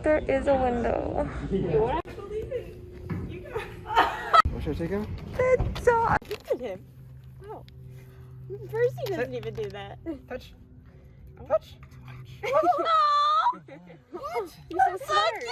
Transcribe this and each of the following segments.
there is a window. What? I believe it. You got What should I take him? That's so. look at him. Oh. Percy doesn't even do that. Touch. Touch. What? You're so smart.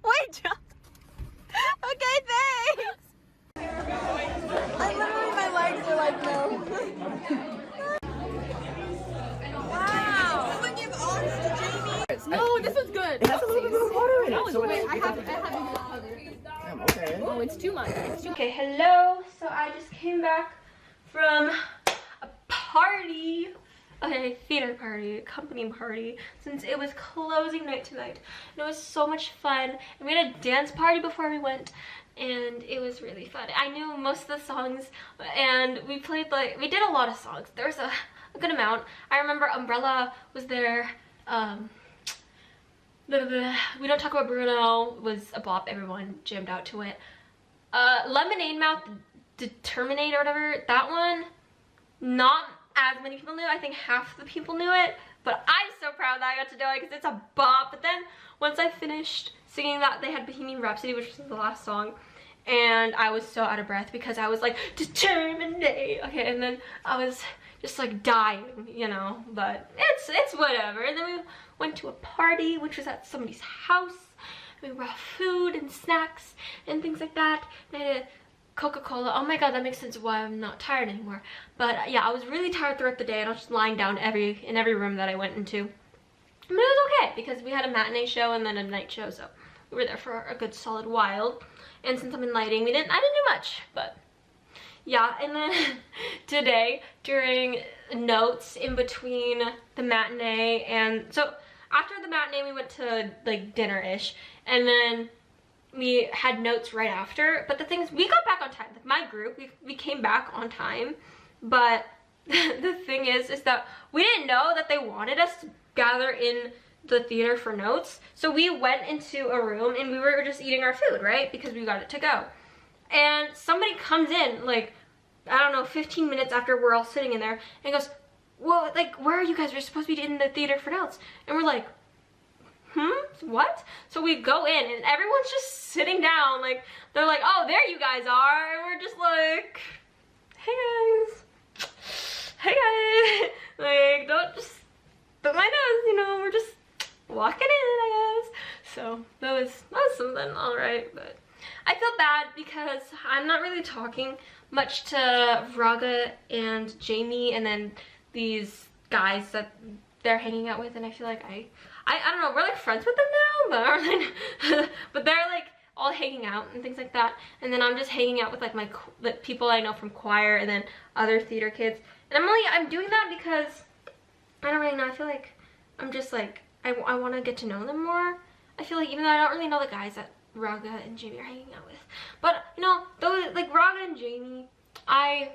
Wait, John. Okay, thanks. My legs are like, no. Wow. Someone give odds to Jamie. No, this is good. It has a little bit of water in it. So Wait, it's, I have to get other. Damn, okay. Oh, it's too much. It's too Okay, hello. So I just came back from a party. Okay, theater party, company party, since it was closing night tonight. And it was so much fun. And we had a dance party before we went, and it was really fun. I knew most of the songs, and we played like, we did a lot of songs. There was a good amount. I remember Umbrella was there. We Don't Talk About Bruno was a bop. Everyone jammed out to it. Lemonade Mouth, Determinate or whatever, that one, not as many people knew. I think half the people knew it, but I'm so proud that I got to do it because it's a bop. But then once I finished singing that, they had Bohemian Rhapsody, which was the last song, and I was so out of breath because I was like, determinate. Okay, and then I was just like dying, you know, but it's whatever. And then we went to a party, which was at somebody's house. We brought food and snacks and things like that. And I had a Coca-Cola. Oh my god, that makes sense why I'm not tired anymore. But yeah, I was really tired throughout the day, and I was just lying down in every room that I went into. But it was okay because we had a matinee show and then a night show, so we were there for a good solid while. And since I'm in lighting, I didn't do much, but yeah. And then today during notes in between the matinee, and so after the matinee we went to like dinner-ish, and then we had notes right after. But the thing is, we got back on time. Like my group, we came back on time, but the thing is that we didn't know that they wanted us to gather in the theater for notes. So we went into a room and we were just eating our food, right? Because we got it to go. And somebody comes in like, I don't know, 15 minutes after we're all sitting in there and goes, well, like, where are you guys? We're supposed to be in the theater for notes. And we're like, what? So we go in and everyone's just sitting down, like they're like, oh, there you guys are, and we're just like, hey guys, like don't mind us, you know, we're just walking in, I guess. So that was something, all right. But I feel bad because I'm not really talking much to Raga and Jamie and then these guys that they're hanging out with, and I feel like I don't know, we're like friends with them now, but they're like all hanging out and things like that, and then I'm just hanging out with like the people I know from choir and then other theater kids, and I'm doing that because I don't really know. I feel like I'm just like I want to get to know them more. I feel like even though I don't really know the guys that Raga and Jamie are hanging out with, but you know, those like Raga and Jamie, I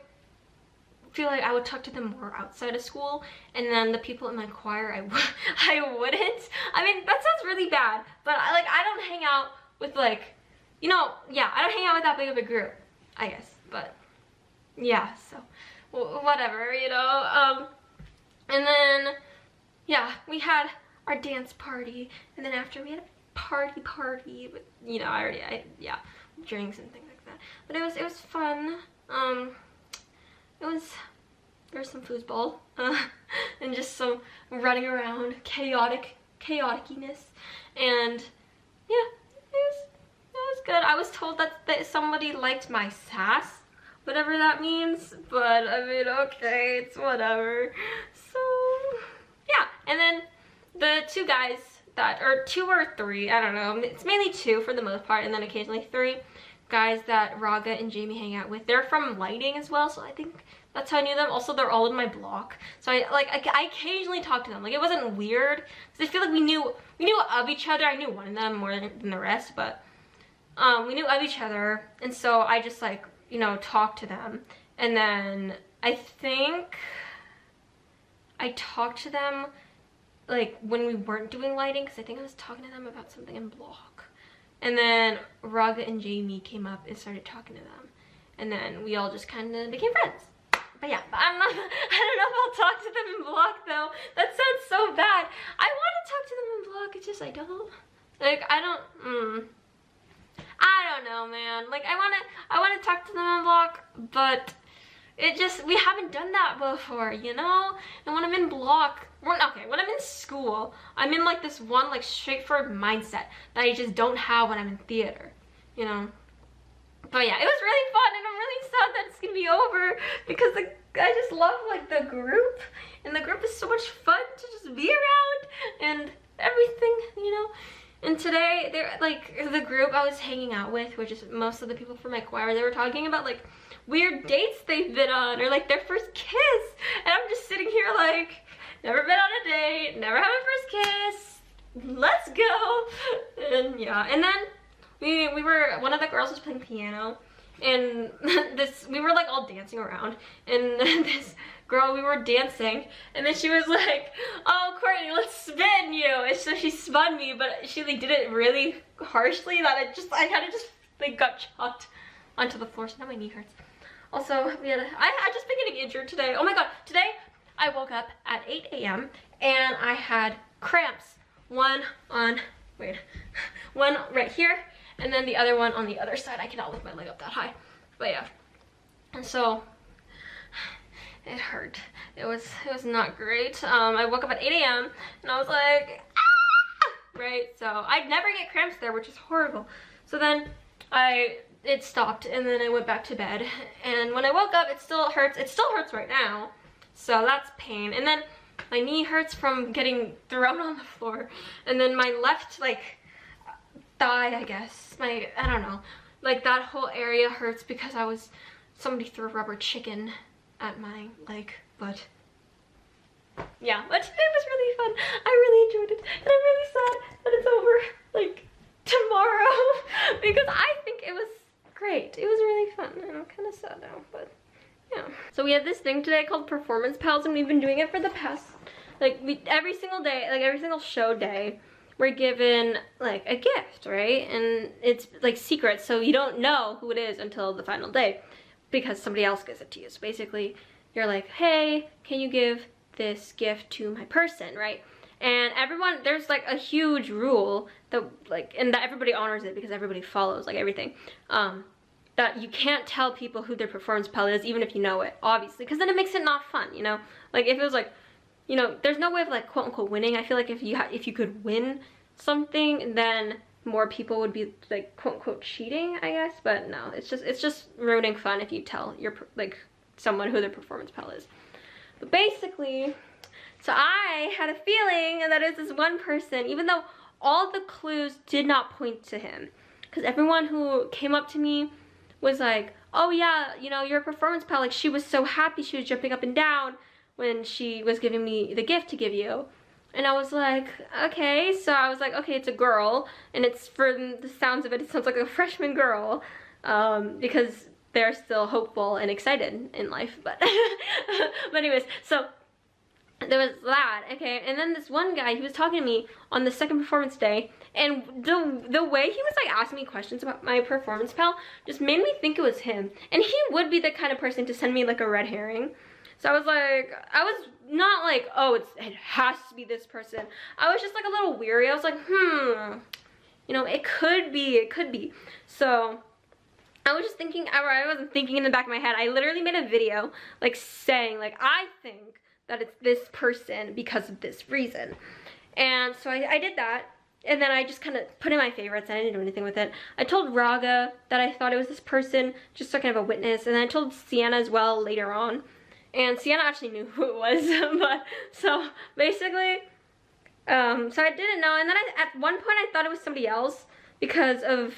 feel like I would talk to them more outside of school, and then the people in my choir I wouldn't. I mean, that sounds really bad, but I don't hang out with like, you know, yeah, I don't hang out with that big of a group, I guess. But yeah, so whatever, you know. And then yeah, we had our dance party, and then after we had a party with, you know, yeah, drinks and things like that. But it was fun. There was some foosball and just some running around, chaoticness, and yeah, it was good. I was told that somebody liked my sass, whatever that means, but I mean, okay, it's whatever. So yeah, and then the two guys that, or two or three, I don't know, it's mainly two for the most part, and then occasionally three, guys that Raga and Jamie hang out with. They're from lighting as well, so I think that's how I knew them. Also, they're all in my block, so I occasionally talk to them. Like, it wasn't weird because I feel like we knew of each other. I knew one of them more than the rest, but we knew of each other, and so I just, like, you know, talked to them. And then I think I talked to them like when we weren't doing lighting, because I think I was talking to them about something in block. And then Raga and Jamie came up and started talking to them, and then we all just kind of became friends. But yeah, but I don't know if I'll talk to them in block though. That sounds so bad. I want to talk to them in block, it's just I don't. Like, I don't know, man. Like, I wanna talk to them in block, but it just, we haven't done that before, you know? And when I'm in block, when I'm in school, I'm in like this one like straightforward mindset that I just don't have when I'm in theater, you know? But yeah, it was really fun, and I'm really sad that it's gonna be over because I just love like the group, and the group is so much fun to just be around and everything, you know? And today, they're like, the group I was hanging out with, which is most of the people from my choir, they were talking about like weird dates they've been on, or like their first kiss, and I'm just sitting here like, never been on a date, never had my first kiss, let's go. And yeah, and then we were, one of the girls was playing piano, and we were like all dancing around, and this girl, we were dancing, and then she was like, oh, Courtney, let's spin you. And so she spun me, but she like did it really harshly that I kind of just like got chopped onto the floor, so now my knee hurts. Also, I just been getting injured today. Oh my god, today I woke up at 8 a.m. and I had cramps. One right here, and then the other one on the other side. I cannot lift my leg up that high, but yeah. And so it hurt. It was not great. I woke up at 8 a.m. and I was like, ah! Right? So I'd never get cramps there, which is horrible. So then it stopped, and then I went back to bed. And when I woke up, it still hurts. It still hurts right now. So that's pain. And then my knee hurts from getting thrown on the floor. And then my left, like, thigh, I guess. I don't know. Like, that whole area hurts because somebody threw a rubber chicken at my leg, but yeah, but today was really fun. I really enjoyed it, and I'm really sad that it's over like tomorrow because I think it was great. It was really fun, and I'm kind of sad now, but yeah. So we have this thing today called Performance Pals, and we've been doing it for the past, like, every single day, like every single show day, we're given like a gift, right? And it's like secret, so you don't know who it is until the final day, because somebody else gives it to you. So basically, you're like, hey, can you give this gift to my person, right? And everyone, there's like a huge rule that like, and that everybody honors it because everybody follows like everything. That you can't tell people who their performance pal is, even if you know it, obviously, because then it makes it not fun, you know? Like, if it was like, you know, there's no way of like quote unquote winning. I feel like if you could win something, then more people would be like quote unquote cheating, I guess. But no, it's just ruining fun if you tell your like someone who their performance pal is. But basically, so I had a feeling that it was this one person, even though all the clues did not point to him, because everyone who came up to me was like, oh yeah, you know, your performance pal, like, she was so happy, she was jumping up and down when she was giving me the gift to give you. And I was like, okay. So I was like, okay, it's a girl, and it's, for the sounds of it, it sounds like a freshman girl, because they're still hopeful and excited in life, but but anyways, so there was that, okay. And then this one guy, he was talking to me on the second performance day, and the way he was like asking me questions about my performance pal just made me think it was him. And he would be the kind of person to send me like a red herring. So I was like, I was not like, oh, it has to be this person. I was just like a little weary. I was like, you know, it could be. So I was just thinking, I wasn't thinking in the back of my head. I literally made a video like saying like, I think that it's this person because of this reason. And so I did that. And then I just kind of put in my favorites. I didn't do anything with it. I told Raga that I thought it was this person, just so I can have a witness. And then I told Sienna as well later on. And Sienna actually knew who it was. But so basically, so I didn't know. And then at one point I thought it was somebody else because of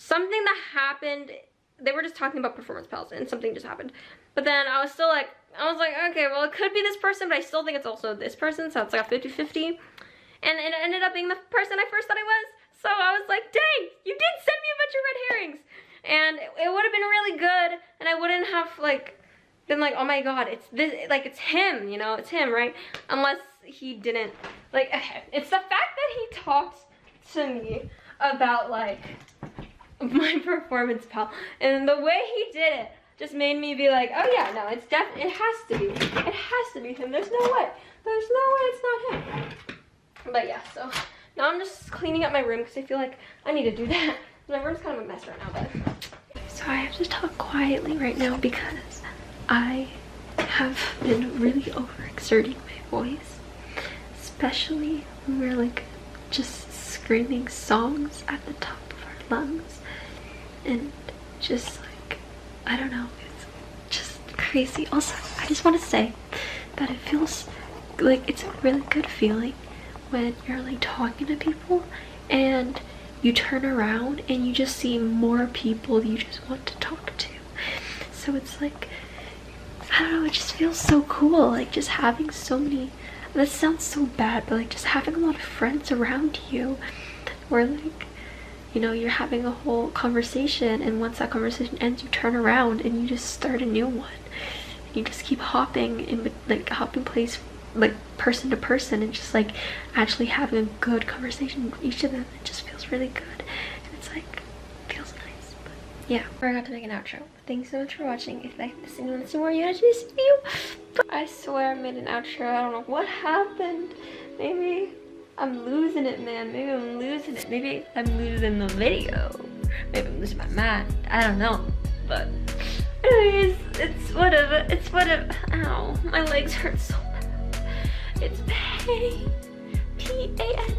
something that happened, they were just talking about performance pals and something just happened. But then I was still like, okay, well, it could be this person, but I still think it's also this person, so it's like a 50-50. And it ended up being the person I first thought it was. So I was like, dang, you did send me a bunch of red herrings. And it would have been really good, and I wouldn't have like been like, oh my god, it's this, like, it's him, you know, it's him, right? Unless he didn't, like, it's the fact that he talked to me about like my performance pal, and the way he did it just made me be like, oh yeah, no, it's definitely, it has to be him. There's no way it's not him. But yeah, so now I'm just cleaning up my room because I feel like I need to do that. My room's kind of a mess right now, but so I have to talk quietly right now because I have been really overexerting my voice, especially when we're like just screaming songs at the top of our lungs, and just like, I don't know, it's just crazy. Also, I just want to say that it feels like it's a really good feeling when you're like talking to people and you turn around and you just see more people you just want to talk to. So it's like, I don't know, it just feels so cool, like just having so many, this sounds so bad, but like just having a lot of friends around you where like, you know, you're having a whole conversation, and once that conversation ends, you turn around and you just start a new one. And you just keep hopping in, like hopping place, like person to person, and just like actually having a good conversation with each of them. It just feels really good, and it's like, feels nice. But yeah, I forgot to make an outro. Thanks so much for watching. If you like this and you want to see more, you gotta do this video. I swear I made an outro. I don't know what happened. Maybe I'm losing it, man. Maybe I'm losing it. Maybe I'm losing the video. Maybe I'm losing my mind. I don't know. But anyways, it's whatever. It's whatever. Ow, my legs hurt so bad. It's pain. P-A-N.